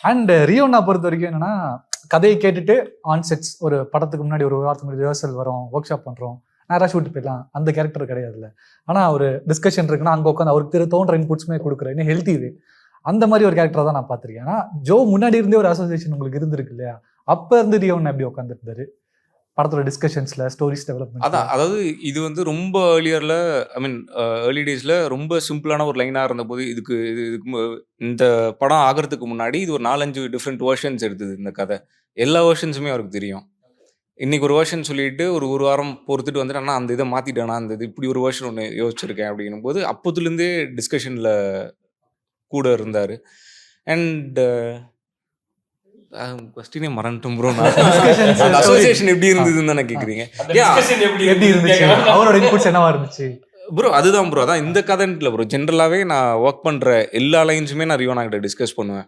And Riona பொறுத்த வரைக்கும் என்னன்னா, கதையை கேட்டுட்டு ஆன் செட்ஸ் ஒரு படத்துக்கு முன்னாடி ஒரு வாரத்துக்கு முன்னாடி ரிஹர்சல் வரும், ஒர்க் ஷாப் பண்றோம், நேரா ஷூட் போயிடலாம். அந்த கேரக்டர் கிடையாதுல்ல. ஆனா ஒரு டிஸ்கஷன் இருக்குன்னா அங்க உட்காந்து அவருக்கு தோன்ற இன்புட்ஸுமே கொடுக்குற இன்னும் ஹெல்த்தி வே. அந்த மாதிரி ஒரு கேரக்டர் தான் நான் பார்த்திருக்கேன். ஆனா ஜோ முன்னாடி இருந்தே ஒரு அசோசியேஷன் உங்களுக்கு இருந்திருக்கு இல்லையா? அப்ப இருந்து ரியோன் எப்படி உட்காந்துருந்தாரு படத்தோட டிஸ்கஷன்ஸ்ல, ஸ்டோரிஸ் டெவலப்மெண்ட்? அதான், அதாவது இது வந்து ரொம்ப ஏர்லியர்ல, ஐ மீன் ஏர்லி டேஸ்ல ரொம்ப சிம்பிளான ஒரு லைனா இருந்தபோது, இந்த படம் ஆகிறதுக்கு முன்னாடி இது ஒரு 4-5 டிஃப்ரெண்ட் வெர்ஷன்ஸ் எடுத்தது இந்த கதை. எல்லா வெர்ஷன்ஸுமே அவருக்கு தெரியும். இன்னைக்கு ஒரு வெர்ஷன் சொல்லிட்டு ஒரு வாரம் பொறுத்துட்டு வந்துட்டு, அண்ணா அந்த இதை மாத்திட்டேனா, அந்த இது இப்படி ஒரு வெர்ஷன் ஒன்று யோசிச்சிருக்கேன் அப்படின்னும் போது அப்போதுலேருந்தே டிஸ்கஷன்ல கூட இருந்தாரு. அண்ட் கொஸ்டினே மறந்துட்டோம் ப்ரோ. அசோசியேஷன் எப்படி இருந்ததுன்னு தானே கேட்குறீங்க? எப்படி இருந்துச்சு? அவரோட இன்புட்ஸ் என்னவா இருந்துச்சு ப்ரோ? அதுதான் ப்ரோ, அதான் இந்த கதைன்ட்டு இல்லை ப்ரோ, ஜென்ரலாகவே நான் ஒர்க் பண்ணுற எல்லா லைன்ஸுமே நான் ரியோனா கிட்ட டிஸ்கஸ் பண்ணுவேன்.